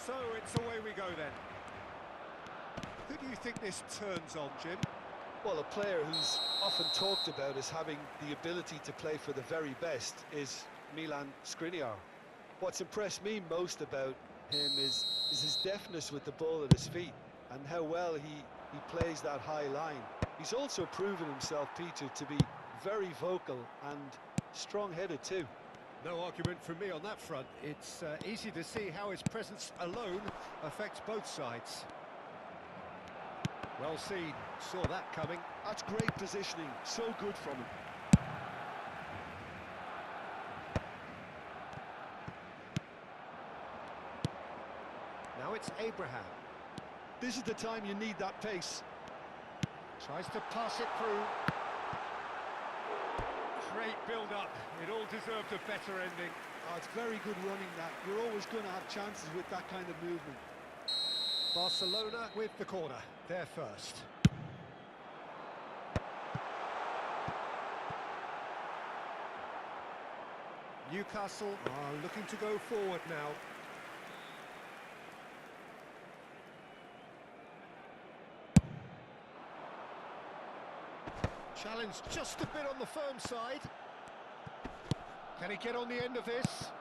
So it's away we go then. Who do you think this turns on, Jim? Well, a player who's often talked about as having the ability to play for the very best is Mladen YUPES. What's impressed me most about him is his deftness with the ball at his feet and how well he plays that high line. He's also proven himself, Peter, to be very vocal and strong-headed too. No argument from me on that front. It's easy to see how his presence alone affects both sides. Well seen, saw that coming. That's great positioning, so good from him. Now it's Abraham. This is the time you need that pace. Tries to pass it through. Great build-up. It all deserved a better ending. Oh, it's very good running that. You're always going to have chances with that kind of movement. Barcelona with the corner. They're first. Newcastle are looking to go forward now. Challenge just a bit on the firm side. Can he get on the end of this?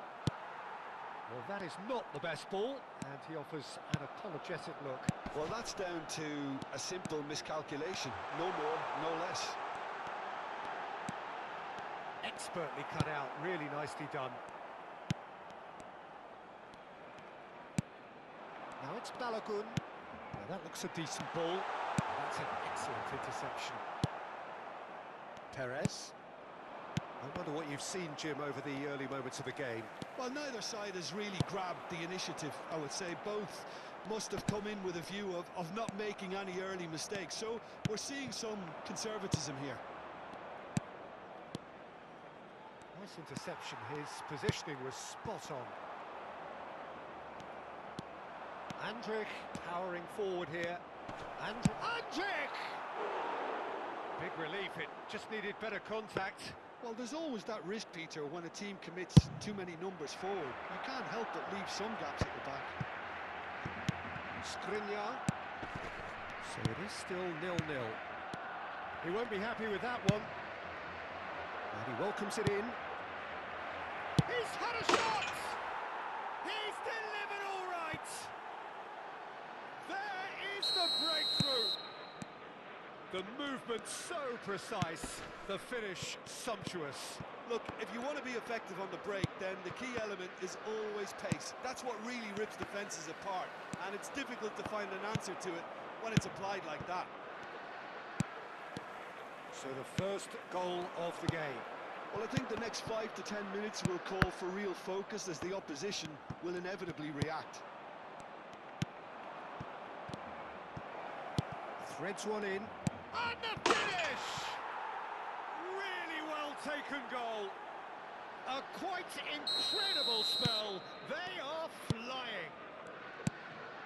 Well, that is not the best ball, and he offers an apologetic look. Well, that's down to a simple miscalculation. No more, no less. Expertly cut out, really nicely done. Now it's Balogun. Now that looks a decent ball. That's an excellent interception. Perez. I wonder what you've seen, Jim, over the early moments of the game. Well, neither side has really grabbed the initiative, I would say. Both must have come in with a view of not making any early mistakes. So we're seeing some conservatism here. Nice interception. His positioning was spot on. Andrich powering forward here. Andrich! Big relief, it just needed better contact. Well, there's always that risk, Peter, when a team commits too many numbers forward. You can't help but leave some gaps at the back. Skriniar. So it is still 0-0. He won't be happy with that one. And he welcomes it in. He's had a shot! He's delivered all right! There is the breakthrough! The movement so precise, the finish sumptuous. Look, if you want to be effective on the break, then the key element is always pace. That's what really rips defences apart, and it's difficult to find an answer to it when it's applied like that. So the first goal of the game. Well, I think the next 5 to 10 minutes will call for real focus as the opposition will inevitably react. Threads one in. And the finish! Really well taken goal. A quite incredible spell. They are flying.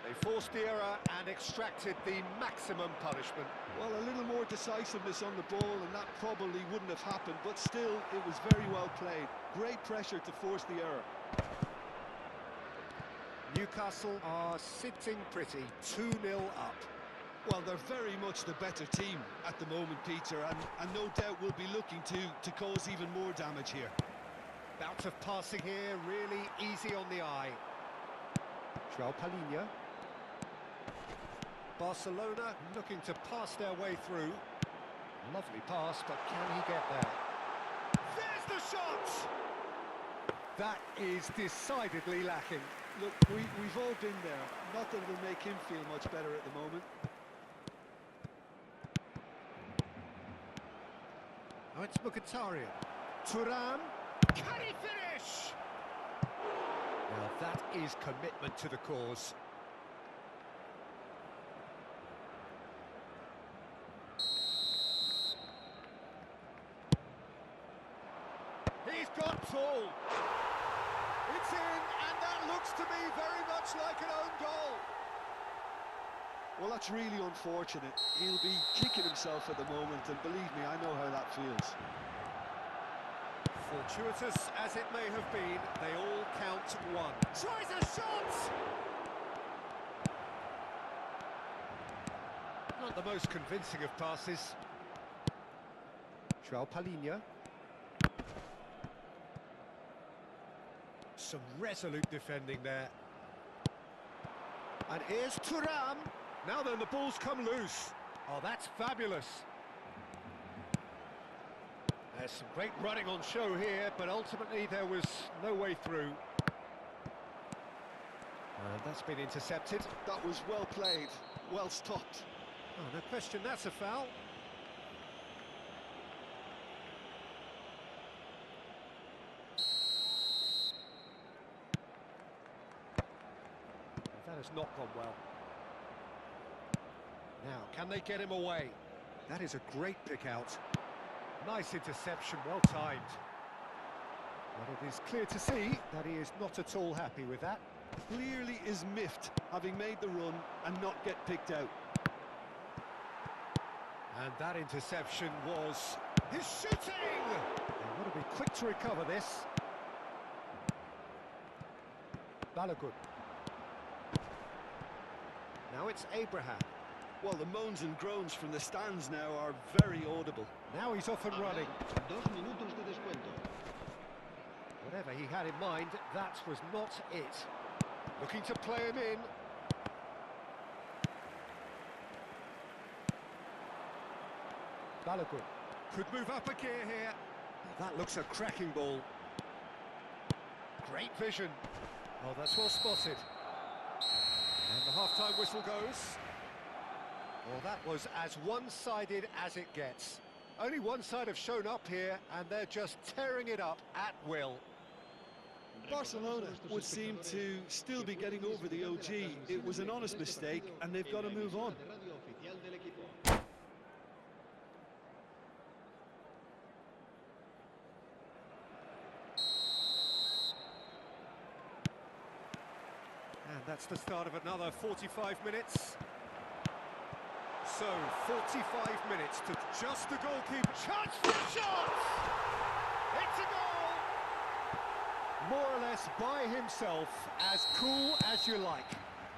They forced the error and extracted the maximum punishment. Well, a little more decisiveness on the ball and that probably wouldn't have happened, but still, it was very well played. Great pressure to force the error. Newcastle are sitting pretty, 2-0 up. Well, they're very much the better team at the moment, Peter, and no doubt will be looking to cause even more damage here. Bout of passing here, really easy on the eye. João Palhinha. Barcelona looking to pass their way through. Lovely pass, but can he get there? There's the shot! That is decidedly lacking. Look, we've all been there. Not that it'll make him feel much better at the moment. Oh, it's Mkhitaryan. Thuram. Can he finish? Now that is commitment to the cause. He's got tall. It's in, and that looks to me very much like an own goal. Well, that's really unfortunate. He'll be kicking himself at the moment, and believe me, I know how that feels. Fortuitous as it may have been, they all count one. Tries a shot! Not the most convincing of passes. Palhinha. Some resolute defending there. And here's Thuram. Now then, the ball's come loose. Oh, that's fabulous. There's some great running on show here, but ultimately there was no way through. And that's been intercepted. That was well played, well stopped. Oh, no question, that's a foul. That has not gone well. Now, can they get him away? That is a great pick out. Nice interception, well timed. But it is clear to see that he is not at all happy with that. Clearly is miffed, having made the run and not get picked out. And that interception was his shooting! They want to be quick to recover this. Balogun. Now it's Abraham. Well, the moans and groans from the stands now are very audible. Now he's off and running. Whatever he had in mind, that was not it. Looking to play him in. Balogun could move up a gear here. That looks a cracking ball. Great vision. Oh, that's well spotted. And the half-time whistle goes. Well, that was as one-sided as it gets. Only one side have shown up here, and they're just tearing it up at will. Barcelona would seem to still be getting over the OG. It was an honest mistake, and they've got to move on. And that's the start of another 45 minutes. So, 45 minutes to just the goalkeeper. Chance for a shot! It's a goal! More or less by himself, as cool as you like.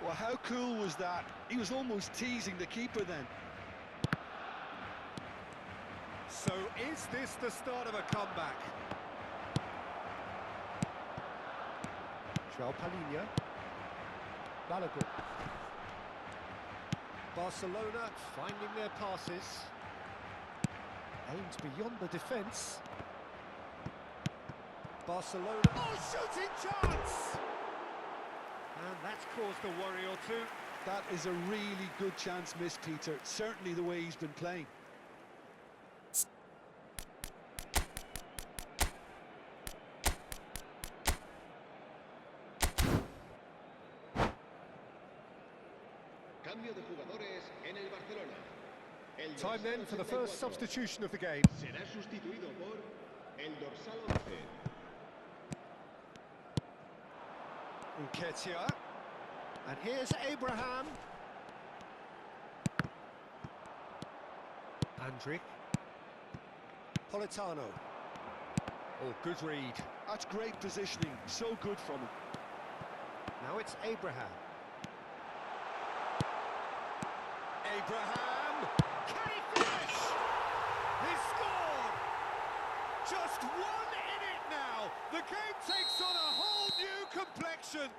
Well, how cool was that? He was almost teasing the keeper then. So, is this the start of a comeback? Palhinha. Balogun. Barcelona finding their passes. Aims beyond the defence. Barcelona. Oh, shooting chance! And that's caused a worry or two. That is a really good chance missed, Peter. Certainly the way he's been playing. Time then for the first substitution of the game. Será sustituido por el dorsal 11. Nketiah. And here's Abraham. Andrić. Politano. Oh, good read. That's great positioning. So good from him. Now it's Abraham. Abraham! Can he finish? He scored! Just one in it now. The game takes on a whole new complexion.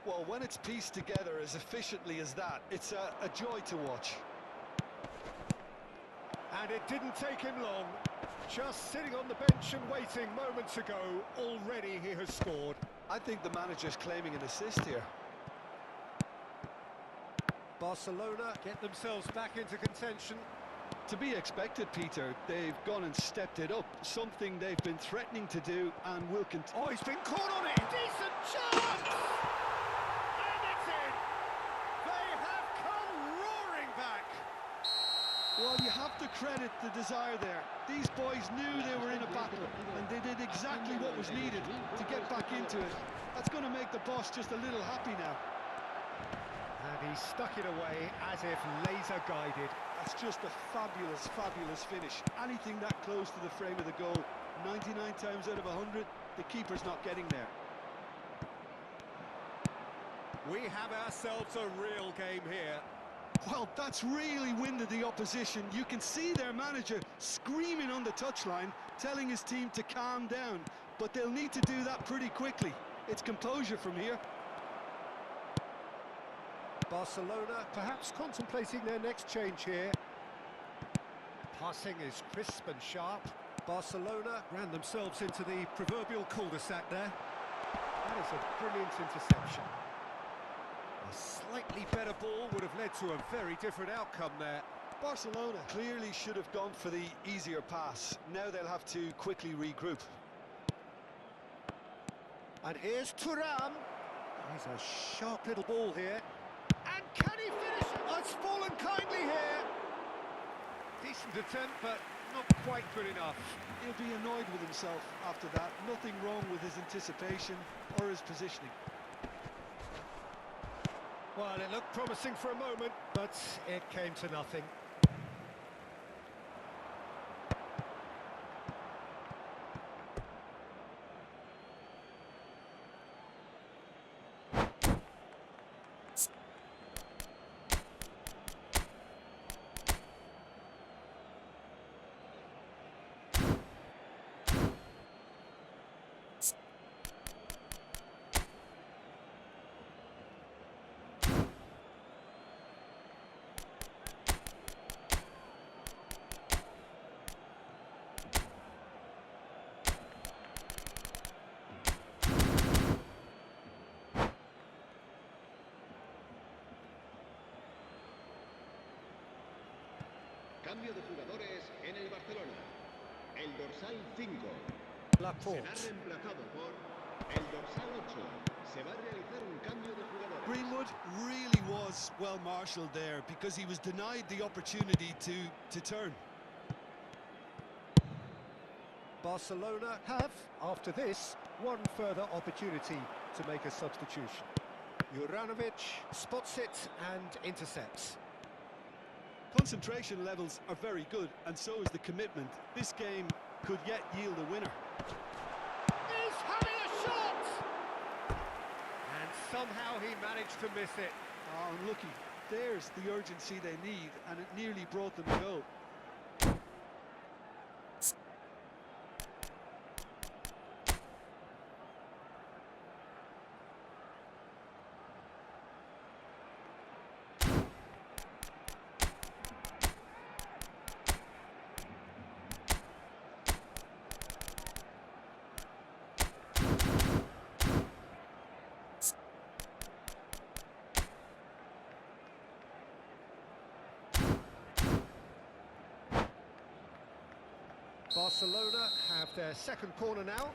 Well, when it's pieced together as efficiently as that, it's a joy to watch. And it didn't take him long. Just sitting on the bench and waiting moments ago, already he has scored. I think the manager's claiming an assist here. Barcelona get themselves back into contention. To be expected, Peter. They've gone and stepped it up. Something they've been threatening to do and will continue. Oh, he's been caught on it. Decent chance! And it's in. They have come roaring back. Well, you have to credit the desire there. These boys knew they were in a battle, and they did exactly what was needed to get back into it. That's going to make the boss just a little happy now. And he stuck it away as if laser guided. That's just a fabulous, fabulous finish. Anything that close to the frame of the goal, 99 times out of 100, the keeper's not getting there. We have ourselves a real game here. Well, that's really winded the opposition. You can see their manager screaming on the touchline, telling his team to calm down. But they'll need to do that pretty quickly. It's composure from here. Barcelona perhaps contemplating their next change here. Passing is crisp and sharp. Barcelona ran themselves into the proverbial cul-de-sac there. That is a brilliant interception. A slightly better ball would have led to a very different outcome there. Barcelona clearly should have gone for the easier pass. Now they'll have to quickly regroup. And here's Thuram. He's a sharp little ball here. And can he finish? Oh, it's fallen kindly here. Decent attempt, but not quite good enough. He'll be annoyed with himself after that. Nothing wrong with his anticipation or his positioning. Well, it looked promising for a moment, but it came to nothing. Cambio de jugadores en el Barcelona. El dorsal 5 Laporte. será reemplazado por el dorsal 8. Se va a realizar un cambio de jugadores. Greenwood really was well marshalled there because he was denied the opportunity to turn. Barcelona have, after this, one further opportunity to make a substitution. Juranovic spots it and intercepts. Concentration levels are very good, and so is the commitment. This game could yet yield a winner. He's having a shot! And somehow he managed to miss it. Oh, unlucky. There's the urgency they need, and it nearly brought them a goal. Barcelona have their second corner now.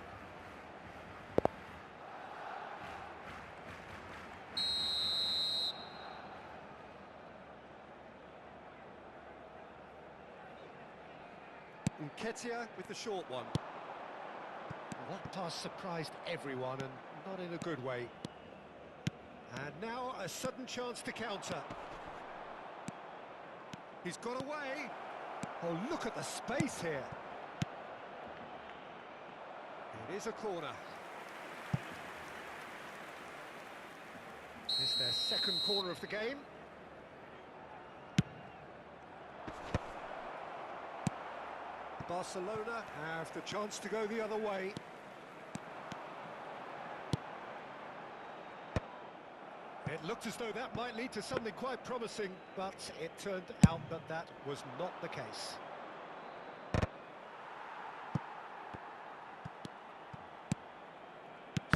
Nketiah with the short one. Well, that pass surprised everyone, and not in a good way. And now a sudden chance to counter. He's got away. Oh, look at the space here. It is a corner. It's their second corner of the game. Barcelona have the chance to go the other way. It looked as though that might lead to something quite promising, but it turned out that that was not the case.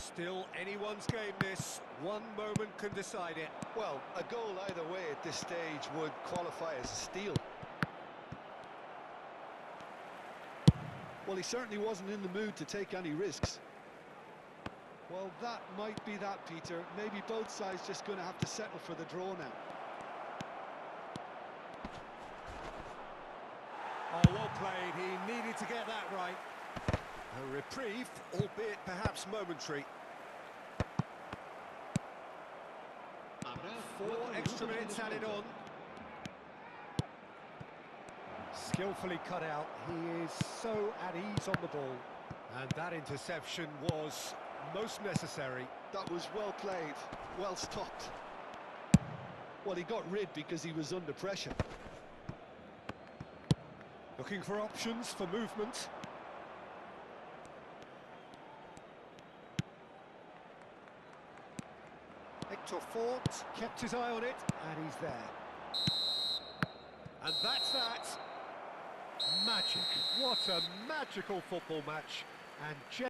Still anyone's game this. One moment can decide it. Well, a goal either way at this stage would qualify as a steal. Well, he certainly wasn't in the mood to take any risks. Well, that might be that, Peter. Maybe both sides just going to have to settle for the draw now. Oh, well played. He needed to get that right. A reprieve, albeit perhaps momentary. Habrá 4 4 extra minutos de minutes added descuento. on. Skillfully cut out. He is so at ease on the ball. And that interception was most necessary. That was well played, well stopped. Well, he got rid because he was under pressure. Looking for options for movement. Hector Fort kept his eye on it, and he's there. And that's that. Magic. What a magical football match. And